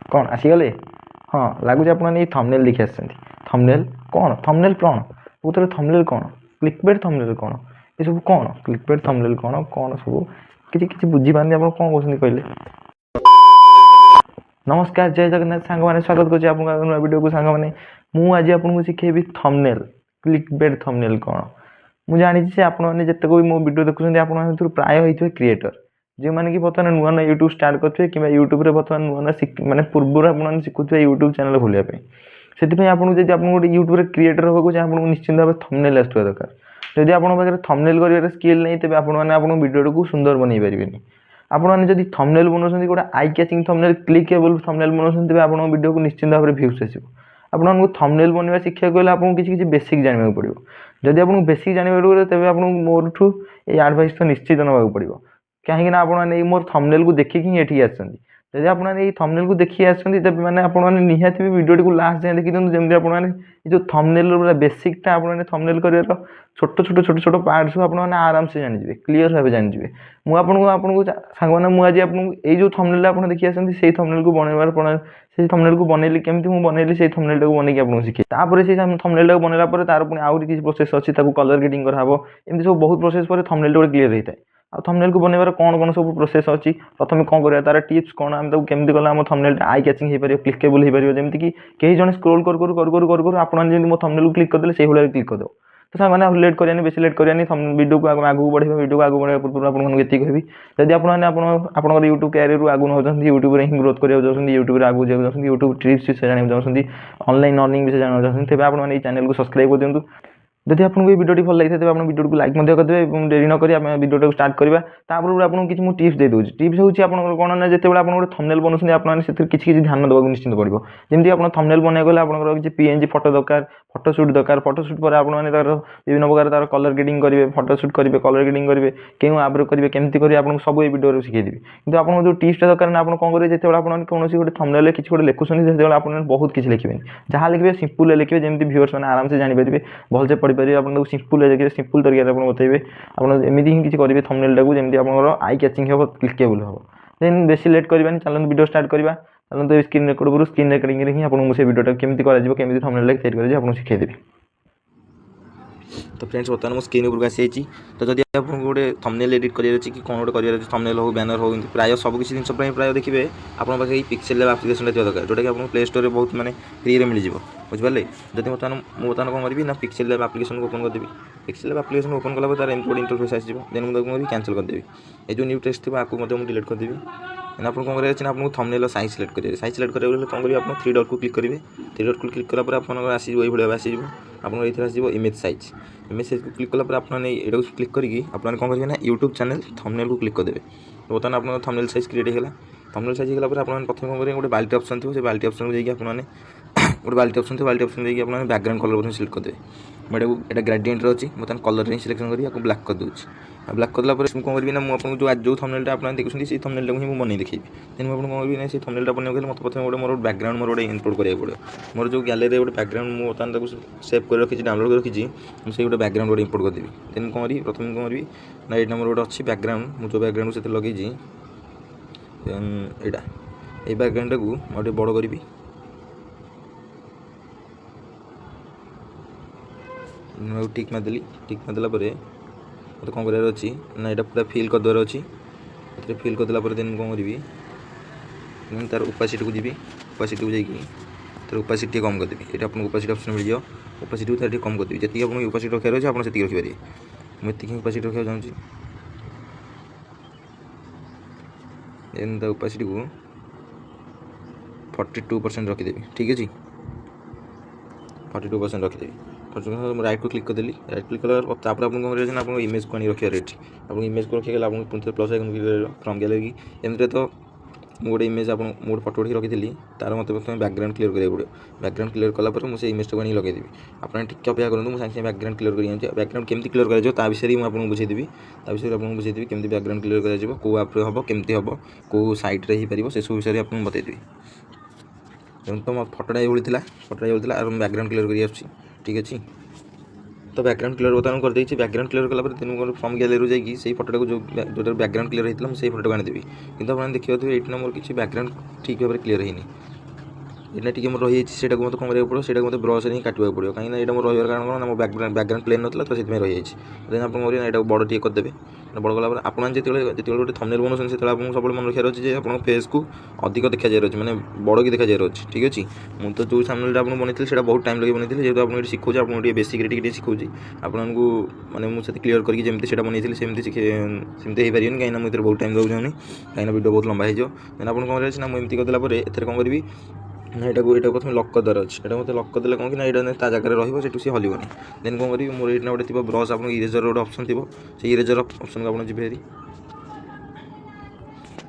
कौन आसीगले हाँ लगुच आप थंबनेल देखि आसछन्ती थंबनेल कौन प्रकृत थंबनेल कौन क्लिकबेट थंबनेल कौन ये सब कौन क्लिकबेट थंबनेल कौन कौन सब किसी बुझी पारनी आप कौन कहते कहले। नमस्कार जय जगन्नाथ सांग मैंने स्वागत करुँच आप वीडियो को सांग मैंने मुझे आपको शिखेबी थंबनेल क्लिकबेट थंबनेल कौन मुझे जानी आपने जितक भी मो वीडियो देखुं आप प्राय होते क्रिएटर जो मैंने कि बर्तमान नुआ नुआ यूट्यूब स्टार्ट करेंगे कि यूट्यूब बर्तमान नुआ नुआ मानने पूर्व आप शिखुए यूट्यूब चैनल खोलिया से आपको जब आप गोटे यूट्यूब क्रिएटर होगा चाहिए आपको निश्चिंत भाव थंबनेल आसुवा दरकार जब आप थंबनेल कर स्किल नहीं तेज आप वीडियो को सुंदर बनई पारे आपने जब थंबनेल बनाऊँ गोटे eye catching thumbnail clickable thumbnail बनाऊँ तेज आप वीडियो को निश्चिंत भाव व्यूज आसो आपको थंबनेल बनवा शिक्षा गले आपको किसी बेसिक जानवा पड़ो जदि आपको बेसिक जानवा पड़ो तेज आपको मोर ठू ये एडवाइस तो निश्चित नवाक पड़ो कहीं आपने मोर थंबनेल को देखिए ये आसछन्ती जब आपने थंबनेल को देखिए आसछन्ती तब मैंने आपने निहाती भी वीडियो को लास्ट जाए देखी दिखाँ जमी आपने जो थंबनेल बेसिकटा आपने थंबनेल कर छोट छोट छोट छोट पार्ट सब आपने आराम से जानिजे क्लीयर भाव जानिजे मुझे सांग मैंने मुझे आपको जो थंबनेल आप देखी आसछन्ती से थंबनेल को बनवार से थंबनेल को बनैली केमती मुझे बनैली से थंबनेल को बनैकी आपको शिखे तापर से थंबनेल को बनैला पर तार पुणी आउरी किसी प्रोसेस अच्छी कलर ग्रेडिंग कराहब एमती सब बहुत प्रोसेस पर थंबनेल गोटे क्लीयर होता है आ थंबनेल को बनवार कौन कौन सब प्रोसेस अच्छी प्रथम कौन कर तार टिप्स कौन आम केमती कला आम थंबनेल आई कैचिंग हो पार क्लिकेबल हो पार जमीन कि कई जन स्क्रोल कर आपने मो थंबनेल को क्लिक करदे से भाई क्लिक करदे तो सारे लेट करानी बेस लेट करानी वीडियो को आगू बढ़े वीडियो को आगू बढ़ा पूर्व आपको कहबी जब आप यूट्यूब कैरियर आगू ना यूट्यूब में ग्रोथ करने चाहते यूट्यूब आगू जाऊँ यूट्यूब ट्रिप्स विषय जानते चाहते ऑनलाइन अर्निंग विषय जानते चाहते तेज आपने चैनल को सब्सक्राइब कर दिखाँ जब आपको ये वीडियो भल लगी तेज आप वीडियो को लाइक करेंगे डेरी नक वीडियो को स्टार्ट करवा तापर आपको किसी मुझे टिप्स दे दूसरी टिप्स हूँ आप कौन ना जो आप गोटे थंबनेल बनाऊँ आपने किसी ध्यान देवाक निश्चित पड़ो जमी आप थंबनेल बनाई गले आप किसी पीएनजी फोटो दरकार फोटोशूट दरकार फोटोशूट पर आपने विभिन्न प्रकार तार कलर ग्रेडिंग करेंगे फोटोशूट करेंगे कलर ग्रेडिंग करेंगे क्यों आप्रे करेंगे केमती करेंगे आपको सब ये वीडियो शिखेदेवी कि आपको जो टिप्सटा दरकार ना आप कौन करेंगे जो आप कौन गोटे थंबनेल किसी गोटे लिखुं जो आप बहुत किसी लिखे जहाँ लिखे सिंपल लिखे जमी व्यूअर्स मैंने आराम से जानीपारे भलसे पढ़ी पारे आप सिंपल देखिए सिंपल तरीके आप बताइए आपमती ही किसी करेंगे थंबनेल टाक जमी आप आई कैचिंग हम क्लिकेबल हम देन बेसी लेट करवानी चलते वीडियो स्टार्ट करवा चलते स्क्रीन रेकर्ड करूँ स्क्रीन रेकर्डिंग ही आपको से वीडियो केमती करमती थंबनेल तैयारी आपको शिखेदेवी। तो फ्रेंड्स बर्तमान मो स्क्रीन उपरको आसी जाइए तो जब आपको गोटे थंबनेल एडिट करार कि कौन गोटे करार थंबनेल हो बैनर हो प्राय सब किसी जिन प्राय देखिए आप पिक्सेल लैब एप्लिकेशन दरकार जोटा कि आपको प्ले स्टोर में बहुत माने फ्री में मिल बुझे जब बर्तमान कौन करी ना पिक्सेल लैब एप्लिकेशन को ओपन करदेवी पिक्सेल लैब एप्लिकेशन ओपन कला तार इनपुट इंटरफेस आसो देन मुझे कैंसल करदेवी ये जो न्यू टेक्स्ट थी आपको डिलीट करदेवी आपको कौन करेंगे आपको थंबनेल साइज सिलेक्ट करेंगे साइज सिलेक्ट करेंगे कौन करेंगे आप थ्री डॉट को क्लिक करेंगे थ्री डॉट को क्लिक कलापर आप आसो भाई आसो आपको ये आसो इमेज साइज को क्लिक कलापर आपने ये क्लिक करके आपने कौन करेंगे ना यूट्यूब चैनल थंबनेल को क्लिक करदेवे तो बर्तमान आप थंबनेल साइज क्रिएट होगा थंबनेल साइज होगा आपने प्रथम कौन करेंगे गोटे बाल्टी ऑप्शन थी से बाल्टी ऑप्शन को जाइए आपने गोटे बाल्टी ऑप्शन थी बाल्टी ऑप्शन जाइए आपने बैकग्राउंड कलर बटन सिलेक्ट करदेवे मैं यहाँ ग्रेडिएंट अच्छी बर्तमान कलर ही सिलेक्शन करी आपको ब्लैक कर दूसरी ब्लैक करला कौन करी ना मुझे जो थंबनेलटा आप देखुं से थंबनेल ही मुझे बन देखी देन मुझे कौन करी ना से थंबनेलटा बनने गले मतलब प्रथम गोटे मोर बैकग्राउंड मोर गोटे इनपुट करा पड़ो मोर जो गैलरी गोटे बैकग्राउंड मुझे बर्तमान सेव कर रखी डाउनलोड कर रखी मुझे गोटे बैकग्राउंड गोटे इनपुट करदेवी देन कौन करी प्रथम कौन करी ना ये मोर गोटे अच्छी बैकग्राउंड मुझे जो बैकग्राउंड से लगे देन यहाँ ये बैकग्राउंड को मुझे बड़ करी टिक मारदेली टिक मारदेला मतलब कौन करार अच्छी ना यहाँ पूरा फिल करदेवर अच्छी फिल करदेला देन कौन करी तार ओपासिटी को जी ओपासिटी को जाकि तार ओपासिटी कम करदेवी ये आपको ओपासिटी ऑप्शन मिल जाए ओपासिटी को तार कम करदेवी जी आपको ओपासिटी रखार अच्छे आप रखिपारे मुझे ओपासिटी रखा चाहूँगी देन ओपासिटी को 42% रखीदेवी ठीक अच्छे 42% रखीदेवी राइट को क्लिक करदेली राइट क्लिक कला तापर आप कौन करेंगे आप इमेज को आनी रखिए रेट आप इमेज को रखिए आपको प्लस आइकन फ्रॉम गैलरी एमती तो गोटे इमेज आप गोटे फटो उठी रखी तार मत प्रथम बैकग्राउंड क्लियर करा पड़ो बैकग्राउंड क्लियर कलापर मुझे इमेज को लगेदेवी आपने टिके अपेक्षा करूँ मुझे सागे बैकग्राउंड क्लियर कर बैकग्राउंड केमती क्लियर कर विषय में आपको बुझेदेवी विषय आपको बुझेदेवी केमती बैकग्राउंड क्लियर कर कौ आप्रे हम केमती हम कौ सैट्रे हो पार से सब विषय में आपको बतईदेवी तो मो फटोटा ये बैकग्राउंड क्लियर कर ठीक अच्छे तो बैकग्राउंड क्लियर बर्तमान कर देती बैकग्राउंड क्लियर कला दिन फ्रॉम गैलरी जाकि से फटोटा को जो बैकग्राउंड क्लियर होता है मुझे फोटो आनी देवी कि आपने देखिए ये मोर किसी बैकग्राउंड ठीक भाव क्लियर होनी एटा टी मोर रही है मत कम करा पड़ो से मत ब्रश ही काटा पड़ो कहीं एटा मोर रही कारण कौन बैकग्राउंड प्लेन नाला तो से रही देन आप यहाँ बड़ टी करदे बड़ गला आप जो गोटे थंबनेल बनाऊँ से सब मन रखार अच्छे आप फेस को अधिक देखा जाए अच्छे मैंने बड़ की देखा जाए अच्छे ठीक अच्छे मुझे तो जो थंबनेल आप बनई से बहुत टाइम लगे बनई जेहतु आपको शिखुचे आपको बेसिक शिखुची आपको मैंने मुझे क्लीयर करके जमी से बनई सेमती सेमती हो पारे कहीं मुझे बहुत टाइम दूँ कहीं वीडियो बहुत लंबा हो देन आप कौन ना मुझे करदेला एथेर कौन करी ना यहाँ प्रथम लक करदार अच्छे यहाँ मत लक करदे कौन कि यहाँ ता जगह रही सी हलनी देन कौन करी मोर ये गोटे ब्रश आप इरेजर गोटे ऑप्शन थी से इरेजर ऑप्शन को आप जी भारी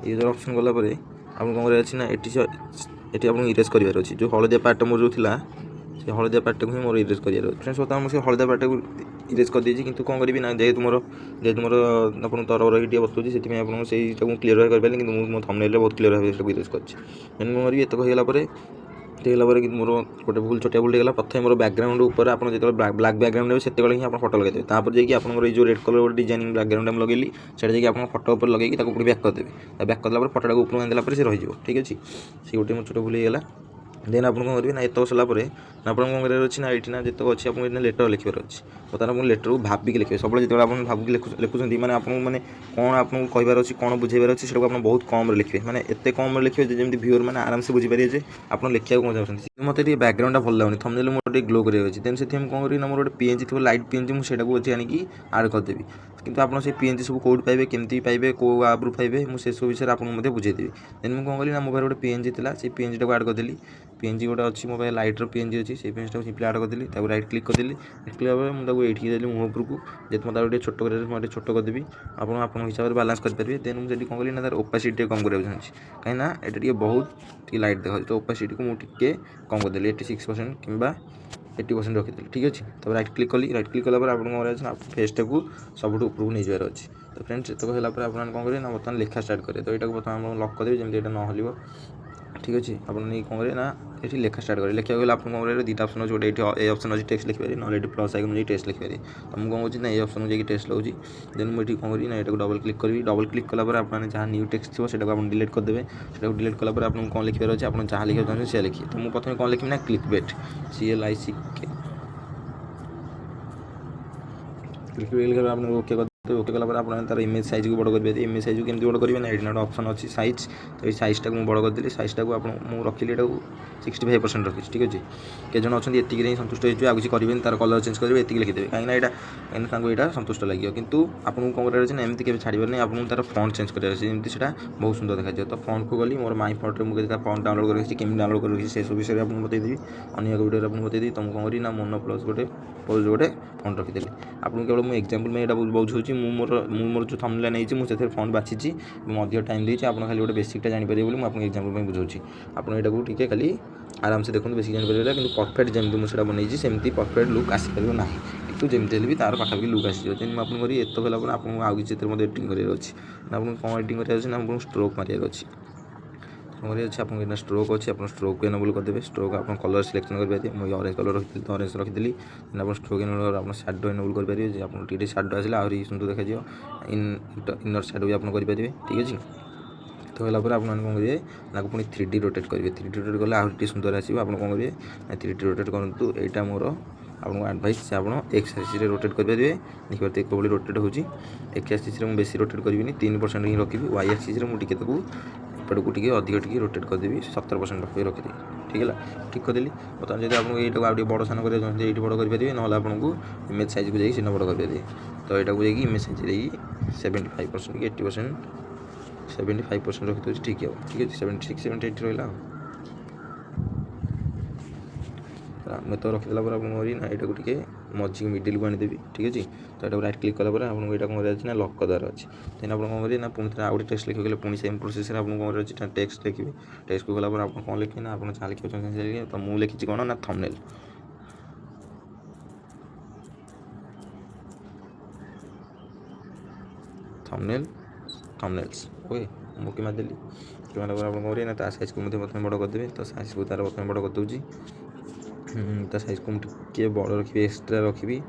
इरेजर ऑप्शन गलापर आप कौन कर ना ये आपको इरेज करार अच्छे जो हलदिया पार्ट मोर जो था से हलदिया पार्ट को ही मोर इरेज करार अच्छे फ्रेंड्स बता मुझे हलदिया पार्ट को इरेज कर देती कि कौन करी ना जेहतु मोर आप तरह रही बताऊँ से आपको क्लीयर कर पारे कि मो थंबनेल बहुत क्लीयर भाव इरेज कर कौन करी एतक होगापर कि मोर गोटे भूल छोटिया भूल होगा प्रथम मोर बैकग्राउंड ऊपर आप जो ब्लैक बैकग्राउंड से ही आप फोटो लगे तापर जाकि आप जो रेड कलर डिजाइनिंग बैकग्राउंड लगेली से आप फोटो ऊपर लगे पूरी बैक करदेवे बैक करदेला फोटो ऊपर आनदेला से रही ठीक अच्छे सी गोटे मोर छोट भूल होगा देन आप कौन करेंगे ना एत सरला आप कौन करार अच्छे ना ये ना जितक अच्छे आपको लेटर लिखार अच्छे बर्तमान आप लेटर को भाविक लिखे सब जो आप भाविक लिखुं मैंने आपको मैंने कौन आपको कहबार अच्छे कौन बुझेबार अच्छे से बहुत कम लिखे मैंने एत कम लिखे जमी व्यूअर मैंने आराम से बुझीपारे जे आप लिखा कौन चाहते मत बैकग्राउंड भल लगुनि थंबनेल मोटे ग्लो कर देन से कौन करी मोर गोटे पीएनजी थी लाइट पीएनजी मुझे अच्छे आनिकी आड करदेवी किंतु आप पीएनजी सब कौट पाइबे केमती पाइबे कौ आप्रु पाइबे मुझे सब विषय आपको बुझेदेवी देन मुझे कौन करी ना मोबाइल गोटे पीएनजी था से पीएनजी को आड करदेली पीएनजी गोटे अच्छी मोबाइल लाइटर पीएनजी अच्छी से पीएनजी को सिंपली आड करदेली राइट क्लिक करदेली राइट क्लिक मुझे ये देली मुँह उपरकू जेत मतलब गोटे छोट कर छोट करदेवी आप हिसाब से बालांस करेंगे देन मुझे कौन करी ना तार ओपासिटी कम करने चाहिए कहीं ये बहुत लाइट देखा तो ओपासिटी को मुझे कम करदेली 86% कि 80% रखीदी ठीक अच्छे तो राइट क्लिक कली राइट क्लिक कलापर आप फेसटा को सब ऊपर नहीं जावर अच्छे तो फ्रेंड्स एतक होगापर आप कौन करेंगे ना बर्तमान लिखा स्टार्ट करेंगे तो यहाँ बर्तमान लक करदेवी जमी यहाँ न हल्व ठीक अच्छे आप कौन करेंगे ना ये लिखा स्टार्ट करेंगे लिखा गला आप कौन करेंगे दुटा ऑप्शन अच्छे गोटे ये ऑप्शन अच्छे टेक्स्ट लिखिपारे ना प्लस आइकन जाए टेक्स्ट लिखिपारे तो मुझे कौन ना ये ऑप्शन जाकि टेक्स्ट लाऊँगी देन मुझे कौन करी ना यहाँ डबल क्लिक करी डबल क्लिक कलापर आप जहाँ न्यू टेक्स्ट थी से आप डिलीट करदेवे से डिलीट कलापर आपको कौन लिखार अच्छे आप जहाँ लिखा चाहते हैं लिखिए तो मुझे प्रथम कौन लिखी ना क्लिकबेट CLICK क्लिक आपने ओके कर ओके कलापर आप तार इमेज साइज को बड़ करेंगे इमेज साइज को केमती बड़ करेंगे ना ये ऑप्शन अच्छी साइज तो ये साइजटा को बड़ करदेली साइजटा को मुझे रखिली ये 65% रखी ठीक अच्छे कई जन अच्छा ये सन्तुष्ट हो किसी करेंगे तार कलर चेंज करेंगे ये लिखिदेवे कहीं यहाँ यहाँ सन्तुष्ट लगे कितु आपको कौन करार ना एमती छाड़बार नहीं आपको तार फॉन्ट चेंज करार जमी से बहुत सुंदर देखा तो फॉन्ट को गली मोर माई फॉन्ट में मुझे फॉन्ट डाउनलोड कर केमी डाउनलोड कर से सब विषय आपको बतईदेवी अन्य एक वीडियो आपको बतईदेवी तुम कौन करी ना मोनो प्लस गोटे पोज गोटे फॉन्ट रखीदेली आपको केवल मुझे एग्जांपल में यहाँ बुझाऊँ मोर जो थंबनेल नहीं मुझे फॉन्ट बाछी अधिक टाइम देती आप खाली गोटे बेसिकटा जानीपारे बोली मुझे एग्जांपल में बुझाऊँ आप यहाँ टी खाली आराम से देखते बेसिक जानीपारे कि परफेक्ट जमी मुझे बनई सेमती परफेक्ट लुक आसीपर ना कि जमी भी तार पाखापाखि लुक आसी मुझे आपको एत कलापर आपको आउ किसी एडिटिंग करार अच्छे आपको कौन एडिटिंग करार आपको स्ट्रोक मारे अच्छे कौन अच्छे आपको स्ट्रोक अच्छे आप स्ट्रोक को एनेबल करदेवे स्ट्रोक आप कलर सिलेक्शन करेंगे मुझे ऑरेंज कलर रखी तो ऑरेंज रखीदी आप स्ट्रोक एनेबल आप शैडो एनेबल करेंगे आप शैडो आसे आहरी सुंदर देखा इनर शैडो भी आप करेंगे ठीक अच्छे तो होगापर आप कौन करेंगे ना पुणी 3D रोटेट करेंगे 3D रोटेट कले आहरी सुंदर आसो आप कौन करेंगे 3D रोटेट करूँ यहाँ मोर आपको एडवाइस से आप एक्स एक्सिस रोटेट करेंगे देखिए एक रोटेट होची एक्स एक्सिस में बेसी रोटेट करी 3% ही रखी वाई एक्सिस मुझे एपटू टी अधिक टी रोटेट करदेवी 70% रखीदी ठीक है ठीक करदेली बर्तमान जब आपको ये आगे बड़ सान कर ये बड़ करेंगे ना आपको इमेज साइज को जाइए सीना बड़ करेंगे तो यहाँ को जाइए इमेज साइज 75% कि 80% 75% रखी ठीक है ठीक है 76 78 रहा मैं तो रखीदेला आप ना यहाँ को टे मझी मिडिल को आनीदेवी ठीक अच्छे तो यहाँ राइट क्लिक कलापर आपको यहाँ कौन करार ना लक करदार अच्छे देन आप कौन करेंगे ना पुणी थे आउट टेक्स्ट लिखे पुणी सेम प्रोसेस आपको कौन करार टेक्स्ट लिखे टेक्स्ट को गलापर आप कौन लिखे ना आप जहाँ लिखा चाहते तो मुझे लिखी कौन ना thumbnail thumbnail thumbnails okay okay मारदेली ओके मारा आप कौन ना साइज को प्रथम बड़ करदेवे तो साइज को तार प्रथम बड़ कर दूसरी ता साइज को मुझे बड़ रखी एक्सट्रा रखी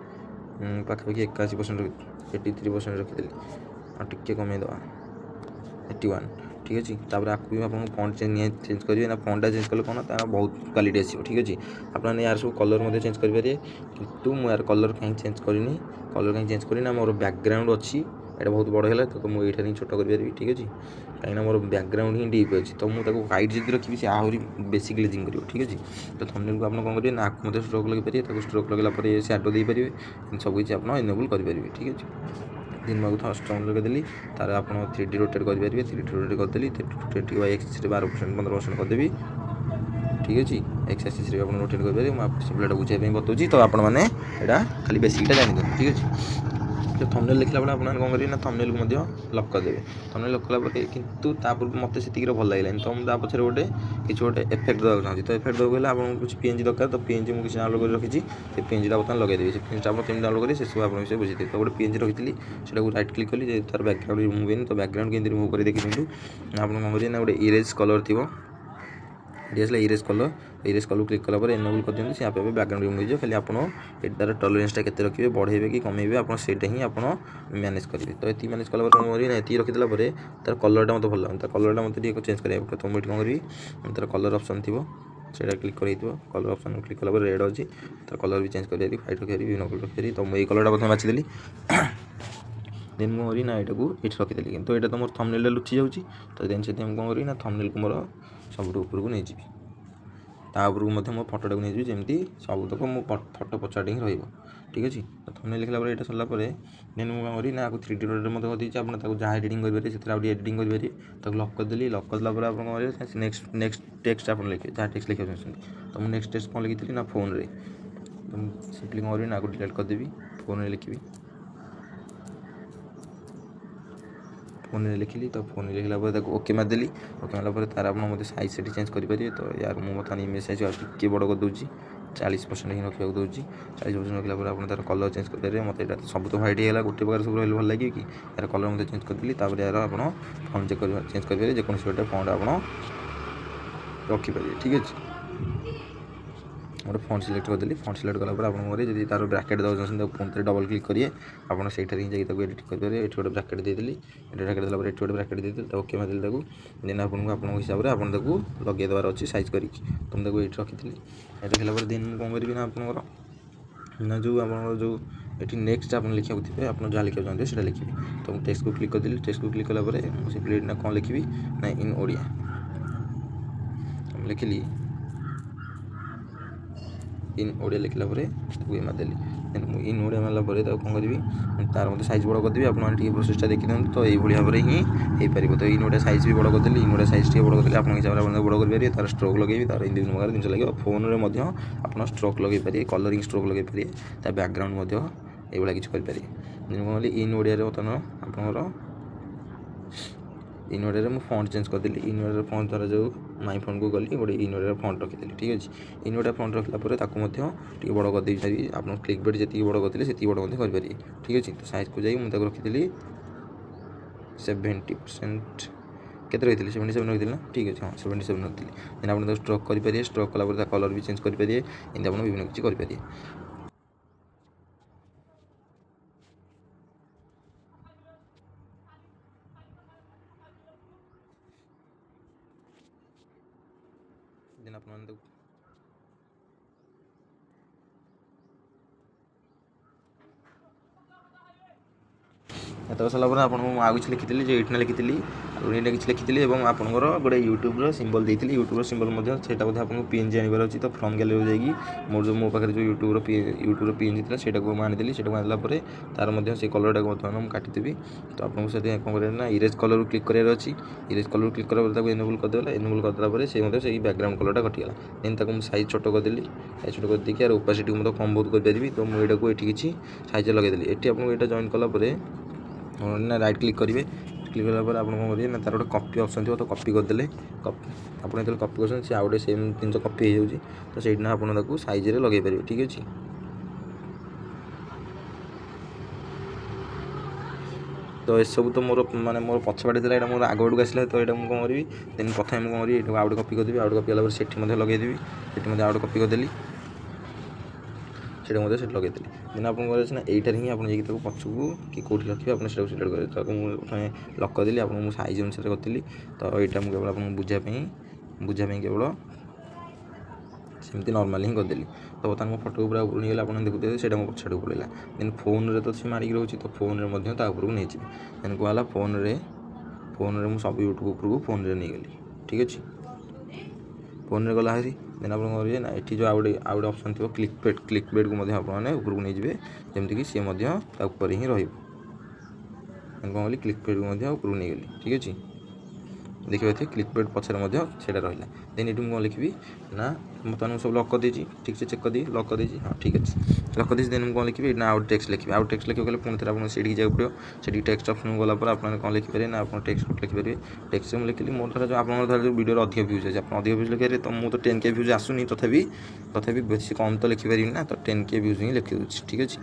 पाखापाखि 81% 83% रखीदेली और टे कमे 81 ठीक ठीक अच्छे। तापर आपको भी आप फॉन्ट चेंज करेंगे ना, फॉन्टा चेंज कले कौन तार बहुत क्वालिटी आसो, ठीक अच्छे। आपने यार सब कलर चेंज करेंगे, कितु मुझे यार कलर कहीं चेंज करनी, कलर कहीं चेंज करना मोर बैकग्राउंड अच्छी एटा बहुत बड़ है तो मुझे ये छोट करी, ठीक अच्छे। कहीं मोर बैकग्राउंड ही डीप अच्छी तो मुझे व्हाइट जी रखी से आहरी बेसी ग्लेजिंग करियो, ठीक अच्छे। तो थंबनेल को आप कौन करेंगे ना आँख मत स्ट्रोक लगे पारे, स्ट्रोक लगेगा सैडो दे पारे, सब किसी आप इनेबल करेंगे, ठीक अच्छे। दिन को थोड़ा स्ट्रंग लगेदेली तार आप 3D रोटेट करेंगे, 3D रोटेट करदेली 20/X 12% 15% करदेवी, ठीक अच्छे। एक्स एक्सिस आप रोटेट करेंगे, मुझे सिंपल बुझाई बताऊँ तो आप खाली बेसिकटा जानी, ठीक अच्छे। तो थंबनेल देखला बेले आपन कौन करेंगे ना थंबनेल को लक करदेवे, थंबनेल लक कला किंतु तापर मत से भल लगे तो मुझे पछे गोटे किसी गोटे इफेक्ट देवाक चाहिए। तो इफेक्ट देवाक आपको कुछ PNG दरकार, तो PNG मुझे डाउनलोड कर रखी, से PNG बर्तमान लगेदेवी, से PNG आप डाउनलोड करेंगे से सब आप विषय बुझे। तो गोटे PNG रखी से राइट क्लिक कली तार बैकग्राउंड रिमूव होनी, तो बैकग्राउंड के रिमूव कर देखिए आप कौन करेंगे ना गोटे इरेज कलर थी डीएसएल इरेज कलर क्लिक कला एनेबल कर दिखाँ, सी आप बैकग्राउंड रिमूव हो खाली आप तार टॉलरेंसटा के रखिए, बढ़ेबे कि कमेबे आप ही मैनेज करेंगे। तो ये मैनेज कला ये रखीदेला तार कलरटा मत भल लगे, तार कलरटा मत चेंज करा पड़े। तो मुझे कौन करी तार कलर ऑप्शन थी से क्लिक कर कलर ऑप्शन क्लिक कला रेड अच्छी, तार कलर भी चेंज करी व्हाइट रखी विभिन्न कलर रखी, तो मुझे कलरटा प्रथम बाछीदेली देन कौन करी ना यहाँ को ये रखीदेली, कितु यहाँ तो मोर थंबनेल लुचि जाऊँगी। तो देन से कौन करी ना थंबनेल को मोर सब उपरको नहीं जी, तापर मो फटोटा को नहीं जमी सब तक मो फटो पचाटे ही रही, ठीक अच्छे। तो थंबनेल लिखला ये सरला देन मुझे करी ना 3D रोटेट मत करदेची, आप जहाँ एडिटिंग करेंगे से एडिटिंग करेंगे, लक करदेली, लक करला आप कौन नेक्स्ट टेक्स्ट आप लिखे जहाँ टेक्स्ट लिखा चाहते। तो मुझे नेक्स्ट टेक्स्ट कौन लिखी ना फोन रे, तो सिंपली कौन करी ना डिलीट करदेवी, फोन में लिखी, फोन में लिखिली। तो फोन में लिखला ओके मारदेली, ओके मारला तार आप मतलब साइज से चेंज करेंगे। तो यार मुझे बर्तमान इमेज साइज टे बड़ कर दूसरी 40% ही रखा दूसरी, 40% रखला आप तार कलर चेंज करेंगे। मतलब सब तो व्हाइट है गोटे प्रकार सब रही भल लगे कि यार कलर मतलब चेंज करदेली, यार आप फॉन्ट चेंज करेंगे, जेको गोटे फॉन्ट आप रखिपारे, ठीक अच्छे। गोटे फॉन्ट सिलेक्ट करदेली, फॉन्ट सिलेक्ट कला आप जब तार ब्राकेट देना फोन से डबल क्लिक करिए, आप ही जाइए एडिट करेंगे। ये गोटे ब्राकेट देदेली, ब्राकेट देला ये गोटे ब्राकेट देदेली, तो ओके मारदेली देन आपको हिसाब से आप लगे देवार अच्छी साइज करी, तो मुझे ये रखी ये रखला दिन कौन करी ना आप ना जो आप जो ये नेक्स्ट आप लिखा थे आप जहाँ लिखा चाहते हैं लिखी। तो टेक्स्ट को क्लिक करदेली, टेक्स्ट को क्लिक कला सिंपली ना कौन लिखी ना इन ओडिया लिखिली, इन ओडिया लिखला ये मारदेली, इन ओडिया मारला कौन करी तार मतलब साइज बड़ करदेवी। आपने प्रोसेसटा देखी दिखाँ, तो ये भाव में ही हो पार। तो इन ओडिया साइज भी बड़ करदेली, इन ओडिया साइज बड़ करदेली आप हिसाब से बड़ कर तार स्ट्रोक लगे, तार विभिन्न प्रकार जिन लगे। फोन में आप स्ट्रोक लगे पारे, कलरिंग स्ट्रोक लगे पारे, तार बैकग्राउंड ये किसी करेंगे। कौन इन ओडिया बर्तमान आप इन ओडिया मुझे फॉन्ट चेंज करदेली, इन ओडिया फॉन्ट द्वारा जो माई फोन को गली गोटे इन ओडिया फॉन्ट रखीदेली, ठीक अच्छे। इन ओडिया फॉन्ट रखला टे बड़ कर पारि, आप क्लिक बेट जी बड़ करते से बड़ करेंगे, ठीक अच्छे। तो साइज को जाइए मुझे रखीदेली 70% के रही 77 रखी ना, ठीक अच्छे। हाँ 77 रखी देन आप स्ट्रोक करेंगे, स्ट्रोक कला कलर भी चेंज करेंगे, इनके आप विभिन्न किसी करेंगे। देन आप एत सरला आप किसी लिखी जो ये लिखी ये किसी लिखी और आपंकर गोटे यूट्यूब्र सिंबल देती, यूट्यूब्र सिंबल से आपको PNG आनबार अच्छी। तो फ्रम गैलरी जाइए मोर मो पाखे जो यूट्यूब्र PNG था से आनीदेली, से आनला तार से कलरटा बर्तमान मुझे काटिदेवी। तो आपको से कौन करें ना इरेज कलर क्लिक करार अच्छी, इरेज कलर क्लिक करा एनेबल करदेला, एनेबल करदेला से बैकग्राउंड कलरटा कटिगला। देन तक मुझे साइज छोट करदेली, साइज छोट कर देखिए यार ओपासिटी मतलब कम बहुत करेंगे। तो मुझे ये किसी साइज लगेदेली, ये आपको यहाँ जॉइन कलापर ना राइट क्लिक करेंगे, क्लिक कलापर आप कौन करेंगे ना तार गोटे कॉपी ऑप्शन थी, तो कॉपी करदे आप जो कॉपी कर से आउटे सेम जिन कॉपी हो जाए। तो सही आपको साइज लगे पारे, ठीक अच्छे। तो ये सब तो मोर माने मोर पछपाटे था, मोर आगड़ को आसला। तो ये कौन करी देन प्रथम कौन करी ये आउट कॉपी करदेवी, आउट कॉपी कला से लगेदेवी, से आउट कॉपी करदेली, ସେଇଟା ମଧ୍ୟ ସେଠି ଲଗେଇଥିଲି। ଦେନ୍ ଆପଣଙ୍କର ଅଛି ନା ଏଇଟାରେ ହିଁ ଆପଣ ଯାଇକି ତାକୁ ପଛକୁ କି କେଉଁଠି ରଖିବେ ଆପଣ ସେଟାକୁ ସିଲେକ୍ଟ କରିବେ। ତାକୁ ମୁଁ ପ୍ରଥମେ ଲକ୍ କରିଦେଲି, ଆପଣଙ୍କୁ ମୁଁ ସାଇଜ୍ ଅନୁସାରେ କରିଥିଲି। ତ ଏଇଟା ମୁଁ କେବଳ ଆପଣଙ୍କୁ ବୁଝିବା ପାଇଁ କେବଳ ସେମିତି ନର୍ମାଲି ହିଁ କରିଦେଲି। ତ ବର୍ତ୍ତମାନ ମୋ ଫଟୋ ପୁରା ଉପରକୁ ନେଇଗଲା, ଆପଣ ଦେଖୁଥିବେ ସେଇଟା ମୋ ପଛ ଆଡ଼କୁ ପଳେଇଲା। ଦେନ୍ ଫୋନ୍ରେ ତ ସେ ମାରିକି ରହୁଛି, ତ ଫୋନ୍ରେ ମଧ୍ୟ ତା ଉପରକୁ ନେଇଯିବି। ଦେନ୍ କ'ଣ ହେଲା, ଫୋନ୍ରେ ମୁଁ ସବୁ ୟୁଟ୍ୟୁବ୍ ଉପରକୁ ଫୋନ୍ରେ ନେଇଗଲି। ଠିକ୍ ଅଛି, ଫୋନ୍ରେ ଗଲା ହେରି। ଦେନ୍ ଆପଣ କରିବେ ନା ଏଠି ଯେଉଁ ଆଉ ଗୋଟେ ଅପସନ୍ ଥିବ କ୍ଲିକ୍ ବେଡ଼୍କୁ ମଧ୍ୟ ଆପଣମାନେ ଉପରକୁ ନେଇଯିବେ, ଯେମିତିକି ସିଏ ମଧ୍ୟ ତା ଉପରେ ହିଁ ରହିବ। ଦେନ୍ କ'ଣ କଲି, କ୍ଲିକ୍ ବେଡ଼୍କୁ ମଧ୍ୟ ଉପରକୁ ନେଇଗଲି। ଠିକ୍ ଅଛି, ଦେଖିପାରୁଥିବେ କ୍ଲିକ୍ ବେଡ଼୍ ପଛରେ ମଧ୍ୟ ସେଇଟା ରହିଲା। ଦେନ୍ ଏଠି ମୁଁ କ'ଣ ଲେଖିବି ନା, ବର୍ତ୍ତମାନ ମୁଁ ସବୁ ଲକ୍ କରିଦେଇଛି, ଠିକ୍ ସେ ଚେକ୍ କରିଦେଇ ଲକ୍ କରିଦେଇଛି। ହଁ ଠିକ୍ ଅଛି, ଲକ୍ କରିଦେଇଛି। ଦେନ୍ ମୁଁ କ'ଣ ଲେଖିବି ନା, ଆଉ ଟେକ୍ସଟ ଲେଖିବି। ଆଉ ଟେକ୍ସଟ ଲେଖିବାକୁ ଗଲେ ପୁଣି ଥରେ ଆପଣଙ୍କୁ ସେଇଠିକି ଯିବାକୁ ପଡ଼ିବ। ସେଠିକି ଟେକ୍ସଟ ଅପସନ୍କୁ ଗଲା ପରେ ଆପଣ କ'ଣ ଲେଖିପାରିବେ ନା, ଆପଣ ଟେକ୍ସଟ ଲେଖିପାରିବେ। ଟେକ୍ସଟ ମୁଁ ଲେଖିଲି, ମୋର ଧର ଆପଣଙ୍କର ଧର ଯେଉଁ ଭିଡ଼ିଓର ଅଧିକ ଭ୍ୟୁଜ୍ ଅଛି, ଆପଣ ଅଧିକ ଭ୍ୟୁଜ୍ ଲେଖିପାରିବେ। ତ ମୁଁ ତ 10K ଭ୍ୟୁଜ୍ ଆସୁନି, ତଥାପି ବେଶୀ କମ୍ ତ ଲେଖିପାରିବିନି ନା, ତ 10K ଭ୍ୟୁଜ୍ ହିଁ ଲେଖିଦେଉଛି। ଠିକ୍ ଅଛି,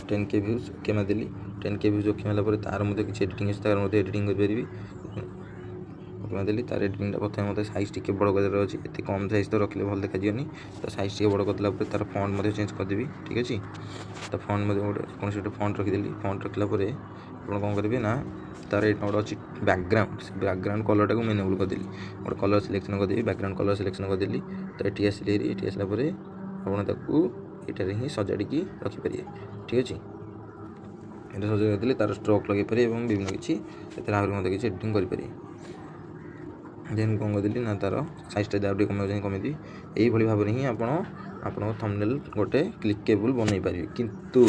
10K ଭ୍ୟୁଜ୍ ଓକେ ମାରିଦେଲି। 10K ଭ୍ୟୁଜ୍ ଓକେ ମାରିଲା ପରେ ତାର ମଧ୍ୟ କିଛି ଏଡ଼ିଟିଂ ଅଛି, ତାର ମଧ୍ୟ ଏଡ଼ିଟିଂ କରିପାରିବି। ଓକେ ମାରିଦେଲି। ତାର ଏଡ଼ିଟିଂଟା ପ୍ରଥମେ ମୋତେ ସାଇଜ୍ ଟିକେ ବଡ଼ କରିବାର ଅଛି, ଏତେ କମ୍ ସାଇଜ୍ ତ ରଖିଲେ ଭଲ ଦେଖାଯିବନି। ତ ସାଇଜ୍ ଟିକେ ବଡ଼ କରିଦେଲା ପରେ ତାର ଫଣ୍ଟ ମଧ୍ୟ ଚେଞ୍ଜ କରିଦେବି। ଠିକ୍ ଅଛି, ତ ଫଣ୍ଟ ମଧ୍ୟ କୌଣସି ଗୋଟେ ଫଣ୍ଟ ରଖିଦେଲି। ଫଣ୍ଟ ରଖିଲା ପରେ ଆପଣ କ'ଣ କରିବେ ନା, ତାର ଏଇଟା ଗୋଟେ ଅଛି ବ୍ୟାକ୍ଗ୍ରାଉଣ୍ଡ, ସେ ବ୍ୟାକ୍ଗ୍ରାଉଣ୍ଡ କଲର୍ଟାକୁ ମୁଁ ଏନେବଲ୍ କରିଦେଲି। ଗୋଟେ କଲର୍ ସିଲେକ୍ସନ୍ କରିଦେବି, ବ୍ୟାକ୍ଗ୍ରାଉଣ୍ଡ କଲର୍ ସିଲେକ୍ସନ୍ କରିଦେଲି। ତ ଏଠି ଆସିଲେ ଏଠି ଆସିଲା ପରେ ଆପଣ ତାକୁ ଏଇଟାରେ ହିଁ ସଜାଡ଼ିକି ରଖିପାରିବେ। ଠିକ୍ ଅଛି, ଏଇଟା ସଜାଡ଼ି ରଖିଦେଲେ ତାର ଷ୍ଟ୍ରୋକ୍ ଲଗାଇ ପାରିବେ ଏବଂ ବିଭିନ୍ନ କିଛି ସେଥିରେ ଆହୁରି ମଧ୍ୟ କିଛି ଏଡ଼ିଟିଂ କରିପାରିବେ। ଦେନ୍ କ'ଣ କରିଦେଲି ନା, ତାର ସାଇଜ୍ଟା ଯାହା ଟିକେ କମେଇବାକୁ ଚାହିଁ କମେଇଦେବି। ଏଇଭଳି ଭାବରେ ହିଁ ଆପଣଙ୍କ ଥମ୍ବନେଲ୍ ଗୋଟେ କ୍ଲିକେବୁଲ୍ ବନେଇ ପାରିବେ। କିନ୍ତୁ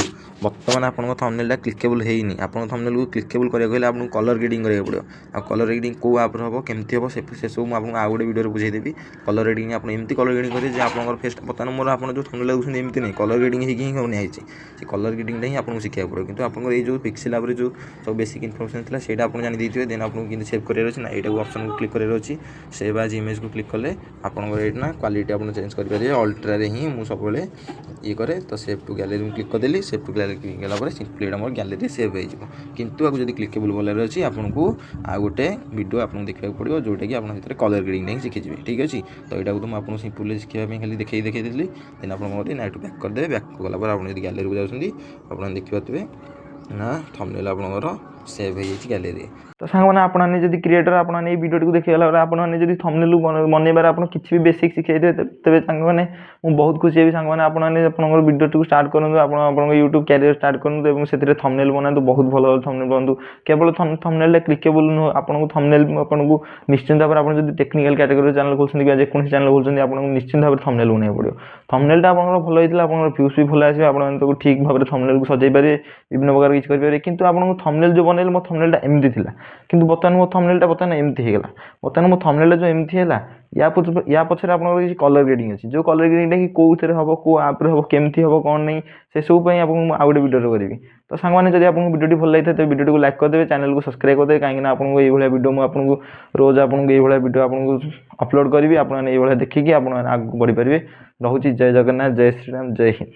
ବର୍ତ୍ତମାନ ଆପଣଙ୍କ ଥମ୍ବନେଲ୍ଟା କ୍ଲିକେବୁଲ୍ ହେଇନି। ଆପଣଙ୍କ ଥମ୍ବନେଲ୍କୁ କ୍ଲିକେବୁଲ୍ କରିବାକୁ ହେଲେ ଆପଣଙ୍କୁ କଲର୍ ଗ୍ରେଡ଼ିଂ କରିବାକୁ ପଡ଼ିବ। ଆଉ କଲର୍ ଗ୍ରେଡ଼ିଂ କେଉଁ ଆପ୍ରେ ହେବ, କେମିତି ହେବ, ସେସବୁ ମୁଁ ଆପଣଙ୍କୁ ଆଉ ଗୋଟେ ଭିଡ଼ିଓରେ ବୁଝେଇଦେବି। କଲର୍ ଗ୍ରେଡ଼ିଂ ଆପଣ ଏମିତି କଲର୍ ଗ୍ରେଡ଼ିଂ କରିବେ ଯେ ଆପଣଙ୍କର ଫେସ୍ଟା ବର୍ତ୍ତମାନ ମୋର ଆପଣ ଯେଉଁ ଥମ୍ବନେଲ୍ ଲାଗୁଛନ୍ତି ଏମିତି ନାହିଁ, କଲର୍ ଗ୍ରେଡ଼ିଂ ହେଇକି ହିଁ ବନିଆ ହେଇଛି। ସେ କଲର୍ ଗ୍ରେଡ଼ିଂଟା ହିଁ ଆପଣଙ୍କୁ ଶିଖିବାକୁ ପଡ଼ିବ। କିନ୍ତୁ ଆପଣଙ୍କର ଏଇ ଯେଉଁ ପିକ୍ସେଲ୍ ଆପ୍ରେ ଯେଉଁ ସବୁ ବେସିକ୍ ଇନଫର୍ମେସନ୍ ଥିଲା ସେଇଟା ଆପଣ ଜାଣି ଦେଇଥିବେ। ଦେନ୍ ଆପଣଙ୍କୁ କେମିତି ସେଭ୍ କରିବାର ଅଛି ନା, ଏଇଟାକୁ ଅପସନ୍କୁ କ୍ଲିକ୍ କରିବାର ଅଛି। ସେଭ୍ ଆଜ୍ ଇମେଜ୍କୁ କ୍ଲିକ୍ କଲେ ଆପଣଙ୍କର ଏଇଠି ନା କ୍ୱାଲିଟି ଆପଣ ଚେଞ୍ଜ କରିପାରିବେ। ଅଲ୍ଟ୍ରାରେ ହିଁ ମୁଁ ସବୁବେଳେ ଇଏ କରେ। ତ ସେଭ୍ ଟୁ ଗ୍ୟାଲେରୀ ମୁଁ କ୍ଲିକ୍ କରିଦେଲି। ସେଭ୍ ଟୁ ଗ୍ୟାଲେରୀ କ୍ଲିକ୍ କଲା ପରେ ସିମ୍ପଲି ଏଇଟା ମୋର ଗ୍ୟାଲେରୀରେ ସେଭ୍ ହେଇଯିବ। କିନ୍ତୁ ଆକୁ ଯଦି କ୍ଲିକେବୁଲ୍ କରିବାର ଅଛି, ଆପଣଙ୍କୁ ଆଉ ଗୋଟେ ଭିଡ଼ିଓ ଆପଣଙ୍କୁ ଦେଖିବାକୁ ପଡ଼ିବ, ଯେଉଁଟାକି ଆପଣ ସେଥିରେ କଲର୍ ଗ୍ରେଡ଼ିଂଟା ହିଁ ଶିଖିଯିବେ। ଠିକ୍ ଅଛି, ତ ଏଇଟାକୁ ତ ମୁଁ ଆପଣଙ୍କୁ ସିମ୍ପଲି ଶିଖିବା ପାଇଁ ଖାଲି ଦେଖେଇ ଦେଇଥିଲି। ଦେନ୍ ଆପଣ କ'ଣ କରିବେ ନା, ଏଠୁ ବ୍ୟାକ୍ କରିଦେବେ। ବ୍ୟାକ୍ ଗଲା ପରେ ଆପଣ ଯଦି ଗ୍ୟାଲେରୀକୁ ଯାଉଛନ୍ତି, ଆପଣ ଦେଖିପାରୁଥିବେ ନା ଥମ୍ବନେଲ୍ ଆପଣଙ୍କର ସେଭ୍ ହେଇଯାଇଛି ଗ୍ୟାଲେରୀରେ। ତ ସାଙ୍ଗମାନେ ଆପଣମାନେ ଯଦି କ୍ରିଏଟର୍ ଆପଣମାନେ ଏଇ ଭିଡ଼ିଓଟିକୁ ଦେଖିଗଲା ପରେ ଆପଣମାନେ ଯଦି ଥମ୍ବନେଲ୍ ବନେଇବାରେ ଆପଣ କିଛି ବି ବେସିକ୍ ଶିଖେଇଥିବେ, ତେବେ ସାଙ୍ଗମାନେ ମୁଁ ବହୁତ ଖୁସି ହେବି। ସାଙ୍ଗମାନେ ଆପଣମାନେ ଆପଣଙ୍କର ଭିଡ଼ିଓଟିକୁ ଷ୍ଟାର୍ଟ କରନ୍ତୁ, ଆପଣ ଆପଣଙ୍କ ୟୁଟ୍ୟୁବ୍ କ୍ୟାରିୟର୍ ଷ୍ଟାର୍ଟ କରନ୍ତୁ ଏବଂ ସେଥିରେ ଥମ୍ବନେଲ୍ ବନାନ୍ତୁ, ବହୁତ ଭଲ ଥମ୍ବନେଲ୍ ବନାନ୍ତୁ। କେବଳ ଥମ୍ବନେଲ୍ଟା କ୍ଲିକେବୁଲ୍ ନୁହଁ, ଆପଣଙ୍କୁ ଥମ୍ବନେଲ୍ ଆପଣଙ୍କୁ ନିଶ୍ଚିନ୍ତ ଭାବରେ ଆପଣ ଯଦି ଟେକ୍ନିକାଲ୍ କ୍ୟାଟେଗୋରୀ ଚ୍ୟାନେଲ୍ ଖୋଲୁଛନ୍ତି କିମ୍ବା ଯେକୌଣସି ଚ୍ୟାନେଲ୍ ଖୋଲୁଛନ୍ତି, ଆପଣଙ୍କୁ ନିଶ୍ଚିନ୍ତ ଭାବରେ ଥମ୍ବନେଲ୍ ବନେଇବାକୁ ପଡ଼ିବ। ଥମ୍ବନେଲ୍ଟା ଆପଣଙ୍କର ଭଲ ହେଇଥିଲା, ଆପଣଙ୍କର ଭ୍ୟୁଜ୍ ବି ଭଲ ଆସିବ, ଆପଣମାନେ ତାକୁ ଠିକ୍ ଭାବରେ ଥମ୍ବନେଲ୍କୁ ସଜାଇ ପାରିବେ, ବିଭିନ୍ନ ପ୍ରକାର କିଛି କରିପାରିବେ। କିନ୍ତୁ ଆପଣଙ୍କୁ ଥମ୍ବନେଲ୍ ଯେଉଁ ବନେଇଲେ, ମୋ ଥମ୍ବନେଲ୍ଟା ଏମିତି ଥିଲା, କିନ୍ତୁ ବର୍ତ୍ତମାନ ମୋ ଥମ୍ବନେଲ୍ଟା ଏମିତି ହେଇଗଲା। ବର୍ତ୍ତମାନ ମୋ ଥମ୍ବନେଲ୍ଟା ଯେଉଁ ଏମିତି ହେଲା, ୟା ପଛରେ ଆପଣଙ୍କର କିଛି କଲର୍ ଗ୍ରେଡ଼ିଂ ଅଛି, ଯେଉଁ କଲର୍ ଗ୍ରେଡ଼ିଂଟା କି କେଉଁଥିରେ ହେବ, କେଉଁ ଆପ୍ରେ ହେବ, କେମିତି ହେବ, କ'ଣ ନାହିଁ, ସେସବୁ ପାଇଁ ଆପଣଙ୍କୁ ମୁଁ ଆଉ ଗୋଟେ ଭିଡ଼ିଓରେ କରିବି। ତ ସାଙ୍ଗମାନେ ଯଦି ଆପଣଙ୍କୁ ଭିଡ଼ିଓଟି ଭଲ ଲାଗିଥାଏ, ତେବେ ଭିଡ଼ିଓଟିକୁ ଲାଇକ୍ କରିଦେବେ, ଚ୍ୟାନେଲକୁ ସବସ୍କ୍ରାଇବ୍ କରିଦେବେ। କାହିଁକିନା ଆପଣଙ୍କୁ ଏଇଭଳିଆ ଭିଡ଼ିଓ ମୁଁ ଆପଣଙ୍କୁ ରୋଜ ଆପଣଙ୍କୁ ଏଇଭଳିଆ ଭିଡ଼ିଓ ଆପଣଙ୍କୁ ଅପଲୋଡ଼ କରିବି। ଆପଣମାନେ ଏଇଭଳିଆ ଦେଖିକି ଆପଣମାନେ ଆଗକୁ ବଢ଼ିପାରିବେ। ରହୁଛି, ଜୟ ଜଗନ୍ନାଥ, ଜୟ ଶ୍ରୀରାମ, ଜୟ ହିନ୍ଦ।